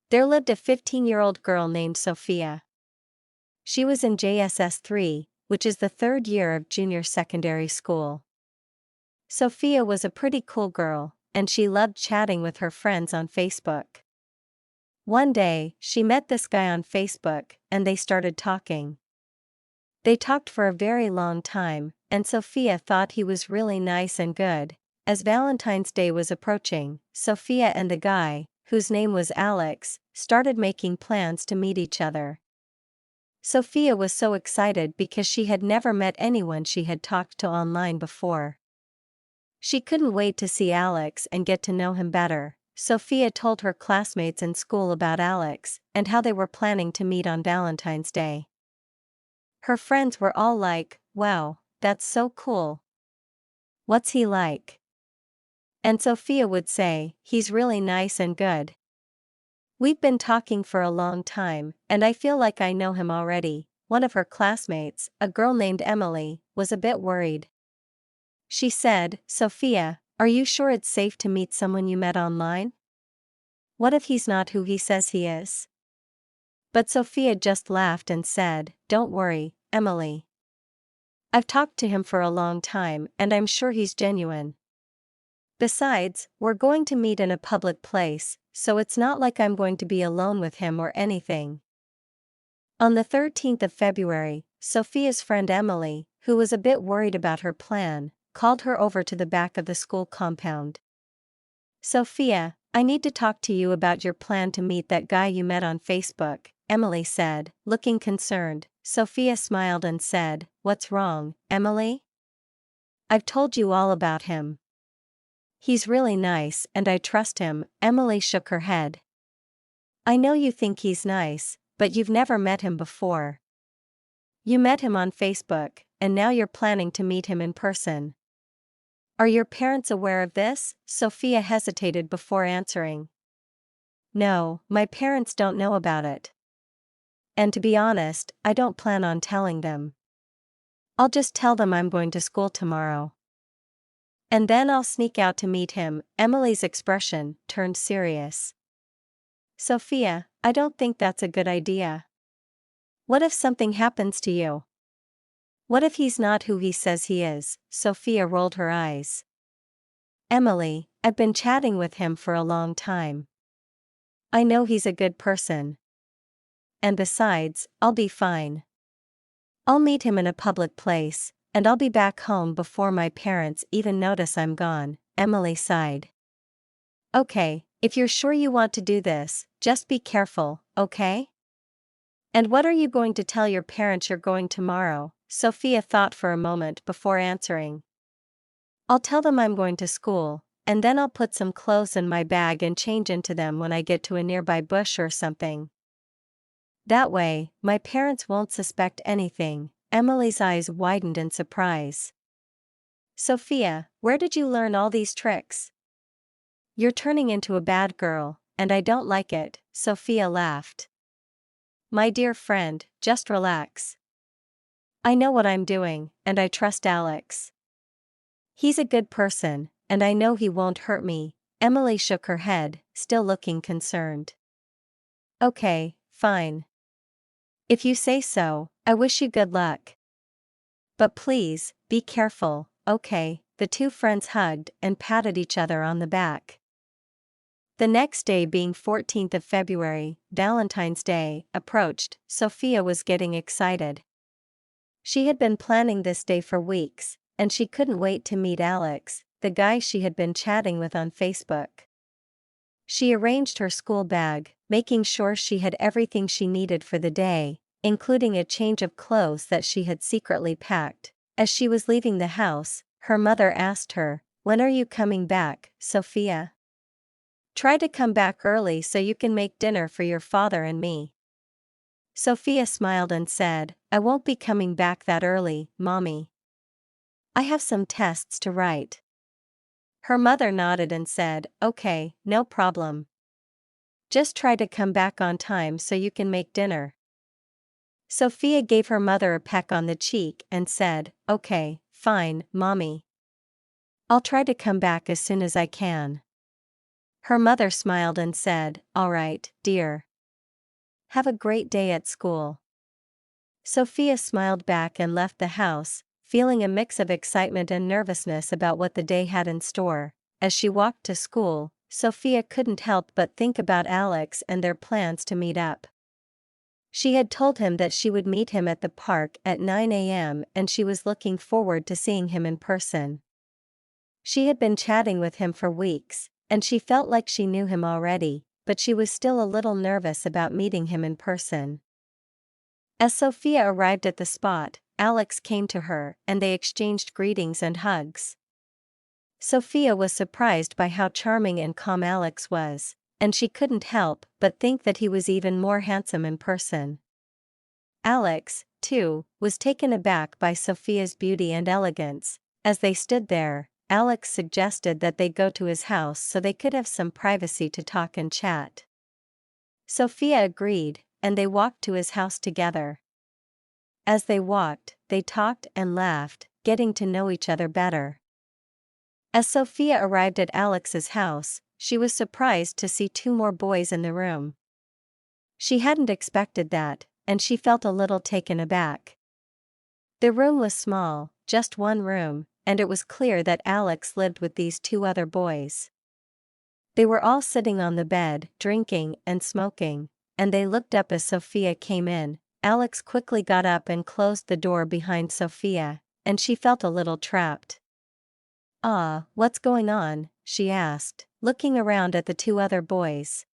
There lived a 15-year-old girl named Sophia. She was in JSS 3, which is the third year of junior secondary school. Sophia was a pretty cool girl, and she loved chatting with her friends on Facebook. One day, she met this guy on Facebook, and they started talking. They talked for a very long time, and Sophia thought he was really nice and good. As Valentine's Day was approaching, Sophia and the guy, whose name was Alex, started making plans to meet each other. Sophia was so excited because she had never met anyone she had talked to online before. She couldn't wait to see Alex and get to know him better. Sophia told her classmates in school about Alex and how they were planning to meet on Valentine's Day. Her friends were all like, "Wow, that's so cool. What's he like?" And Sophia would say, "He's really nice and good. We've been talking for a long time, and I feel like I know him already." One of her classmates, a girl named Emily, was a bit worried. She said, "Sophia, are you sure it's safe to meet someone you met online? What if he's not who he says he is?" But Sophia just laughed and said, "Don't worry, Emily. I've talked to him for a long time and I'm sure he's genuine. Besides, we're going to meet in a public place, so it's not like I'm going to be alone with him or anything." On the 13th of February, Sophia's friend Emily, who was a bit worried about her plan, called her over to the back of the school compound. "Sophia, I need to talk to you about your plan to meet that guy you met on Facebook," Emily said, looking concerned. Sophia smiled and said, "What's wrong, Emily? I've told you all about him. He's really nice and I trust him." Emily shook her head. "I know you think he's nice, but you've never met him before. You met him on Facebook, and now you're planning to meet him in person. Are your parents aware of this?" Sophia hesitated before answering. "No, my parents don't know about it. And to be honest, I don't plan on telling them. I'll just tell them I'm going to school tomorrow. And then I'll sneak out to meet him." Emily's expression turned serious. "Sophia, I don't think that's a good idea. What if something happens to you? What if he's not who he says he is?" Sophia rolled her eyes. "Emily, I've been chatting with him for a long time. I know he's a good person. And besides, I'll be fine. I'll meet him in a public place, and I'll be back home before my parents even notice I'm gone." Emily sighed. "Okay, if you're sure you want to do this, just be careful, okay? And what are you going to tell your parents you're going tomorrow?" Sophia thought for a moment before answering. "I'll tell them I'm going to school, and then I'll put some clothes in my bag and change into them when I get to a nearby bush or something. That way, my parents won't suspect anything." Emily's eyes widened in surprise. "Sophia, where did you learn all these tricks? You're turning into a bad girl, and I don't like it." Sophia laughed. "My dear friend, just relax. I know what I'm doing, and I trust Alex. He's a good person, and I know he won't hurt me." Emily shook her head, still looking concerned. "Okay, fine. If you say so, I wish you good luck. But please, be careful, okay?" The two friends hugged and patted each other on the back. The next day, being 14th of February, Valentine's Day, approached. Sophia was getting excited. She had been planning this day for weeks, and she couldn't wait to meet Alex, the guy she had been chatting with on Facebook. She arranged her school bag, making sure she had everything she needed for the day, including a change of clothes that she had secretly packed. As she was leaving the house, her mother asked her, "When are you coming back, Sophia? Try to come back early so you can make dinner for your father and me." Sophia smiled and said, "I won't be coming back that early, Mommy. I have some tests to write." Her mother nodded and said, "Okay, no problem. Just try to come back on time so you can make dinner." Sophia gave her mother a peck on the cheek and said, "Okay, fine, Mommy. I'll try to come back as soon as I can." Her mother smiled and said, "All right, dear. Have a great day at school." Sophia smiled back and left the house, feeling a mix of excitement and nervousness about what the day had in store. As she walked to school, Sophia couldn't help but think about Alex and their plans to meet up. She had told him that she would meet him at the park at 9 a.m. and she was looking forward to seeing him in person. She had been chatting with him for weeks, and she felt like she knew him already, but she was still a little nervous about meeting him in person. As Sophia arrived at the spot, Alex came to her and they exchanged greetings and hugs. Sophia was surprised by how charming and calm Alex was, and she couldn't help but think that he was even more handsome in person. Alex, too, was taken aback by Sophia's beauty and elegance. As they stood there, Alex suggested that they go to his house so they could have some privacy to talk and chat. Sophia agreed, and they walked to his house together. As they walked, they talked and laughed, getting to know each other better. As Sophia arrived at Alex's house, she was surprised to see two more boys in the room. She hadn't expected that, and she felt a little taken aback. The room was small, just one room, and it was clear that Alex lived with these two other boys. They were all sitting on the bed, drinking and smoking, and they looked up as Sophia came in. Alex quickly got up and closed the door behind Sophia, and she felt a little trapped. "Ah, what's going on?" she asked, looking around at the two other boys.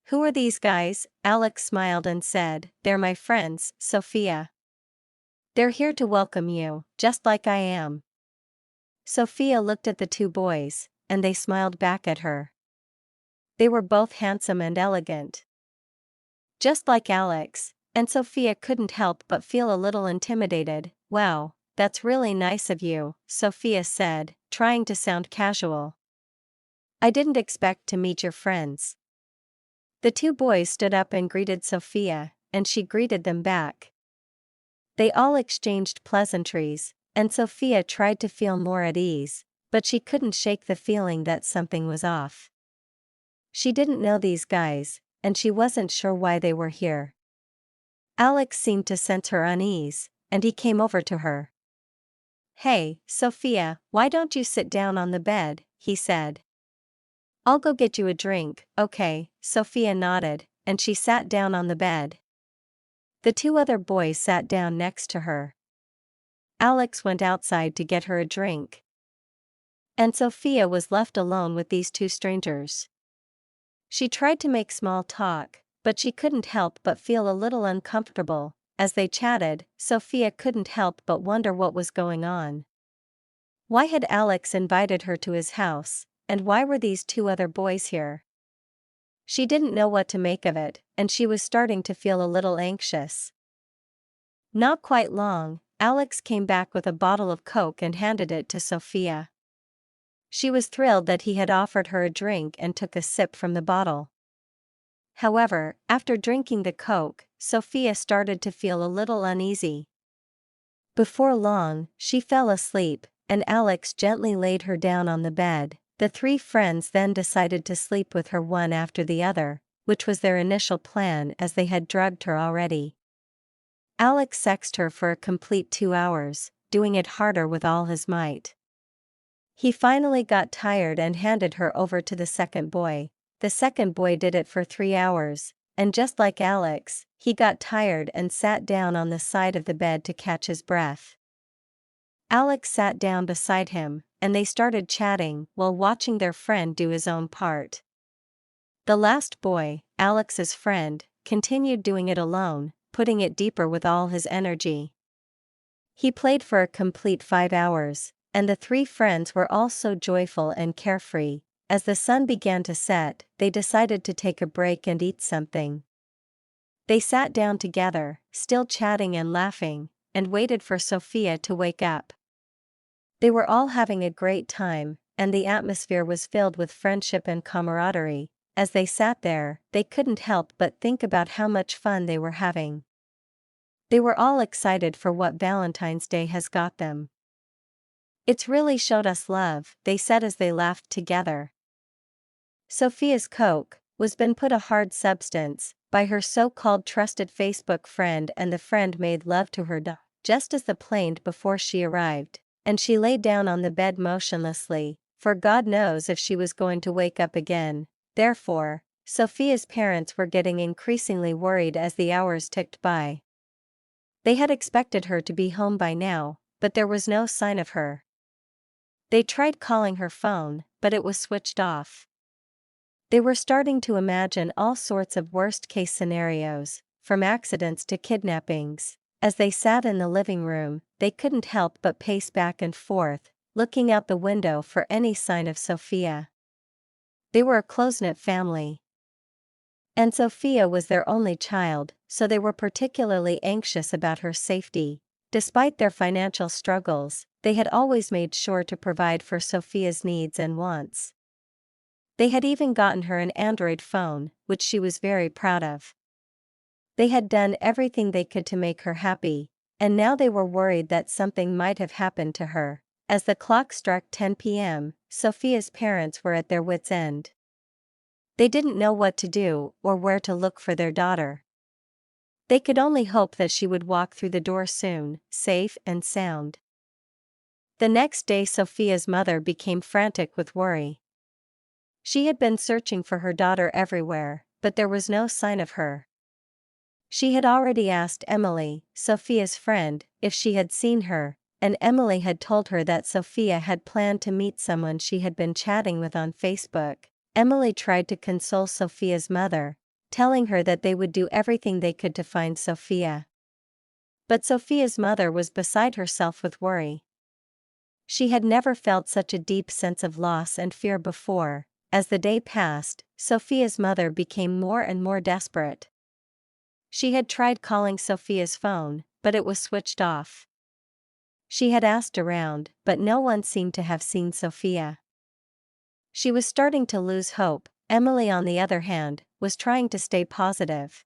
"Who are these guys?" Alex smiled and said, "They're my friends, Sophia. They're here to welcome you, just like I am." Sophia looked at the two boys, and they smiled back at her. They were both handsome and elegant, just like Alex, and Sophia couldn't help but feel a little intimidated. "Wow, that's really nice of you," Sophia said, trying to sound casual. "I didn't expect to meet your friends." The two boys stood up and greeted Sophia, and she greeted them back. They all exchanged pleasantries, and Sophia tried to feel more at ease, but she couldn't shake the feeling that something was off. She didn't know these guys, and she wasn't sure why they were here. Alex seemed to sense her unease, and he came over to her. "Hey, Sophia, why don't you sit down on the bed?" he said. "I'll go get you a drink." "Okay," Sophia nodded, and she sat down on the bed. The two other boys sat down next to her. Alex went outside to get her a drink, and Sophia was left alone with these two strangers. She tried to make small talk, but she couldn't help but feel a little uncomfortable. As they chatted, Sophia couldn't help but wonder what was going on. Why had Alex invited her to his house, and why were these two other boys here? She didn't know what to make of it, and she was starting to feel a little anxious. Not quite long, Alex came back with a bottle of Coke and handed it to Sophia. She was thrilled that he had offered her a drink and took a sip from the bottle. However, after drinking the Coke, Sophia started to feel a little uneasy. Before long, she fell asleep, and Alex gently laid her down on the bed. The three friends then decided to sleep with her one after the other, which was their initial plan as they had drugged her already. Alex sexed her for a complete 2 hours, doing it harder with all his might. He finally got tired and handed her over to the second boy. The second boy did it for 3 hours, and just like Alex, he got tired and sat down on the side of the bed to catch his breath. Alex sat down beside him, and they started chatting while watching their friend do his own part. The last boy, Alex's friend, continued doing it alone, putting it deeper with all his energy. He played for a complete 5 hours, and the three friends were all so joyful and carefree. As the sun began to set, they decided to take a break and eat something. They sat down together, still chatting and laughing, and waited for Sophia to wake up. They were all having a great time, and the atmosphere was filled with friendship and camaraderie. As they sat there, they couldn't help but think about how much fun they were having. They were all excited for what Valentine's Day has got them. "It's really showed us love," they said as they laughed together. Sophia's Coke was been put a hard substance by her so-called trusted Facebook friend, and the friend made love to her just as the plane before she arrived, and she lay down on the bed motionlessly, for God knows if she was going to wake up again. Therefore, Sophia's parents were getting increasingly worried as the hours ticked by. They had expected her to be home by now, but there was no sign of her. They tried calling her phone, but it was switched off. They were starting to imagine all sorts of worst-case scenarios, from accidents to kidnappings. As they sat in the living room, they couldn't help but pace back and forth, looking out the window for any sign of Sophia. They were a close-knit family, and Sophia was their only child, so they were particularly anxious about her safety. Despite their financial struggles, they had always made sure to provide for Sophia's needs and wants. They had even gotten her an Android phone, which she was very proud of. They had done everything they could to make her happy, and now they were worried that something might have happened to her. As the clock struck 10 p.m., Sophia's parents were at their wits' end. They didn't know what to do or where to look for their daughter. They could only hope that she would walk through the door soon, safe and sound. The next day Sophia's mother became frantic with worry. She had been searching for her daughter everywhere, but there was no sign of her. She had already asked Emily, Sophia's friend, if she had seen her, and Emily had told her that Sophia had planned to meet someone she had been chatting with on Facebook. Emily tried to console Sophia's mother, telling her that they would do everything they could to find Sophia. But Sophia's mother was beside herself with worry. She had never felt such a deep sense of loss and fear before. As the day passed, Sophia's mother became more and more desperate. She had tried calling Sophia's phone, but it was switched off. She had asked around, but no one seemed to have seen Sophia. She was starting to lose hope. Emily, on the other hand, was trying to stay positive.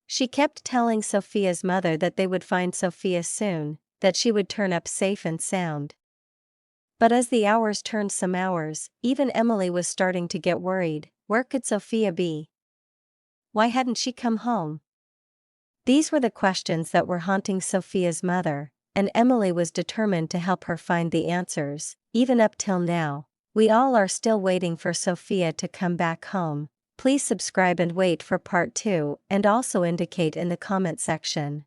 She kept telling Sophia's mother that they would find Sophia soon, that she would turn up safe and sound. But as the hours turned some hours, even Emily was starting to get worried. Where could Sophia be? Why hadn't she come home? These were the questions that were haunting Sophia's mother, and Emily was determined to help her find the answers. Even up till now, we all are still waiting for Sophia to come back home. Please subscribe and wait for part 2, and also indicate in the comment section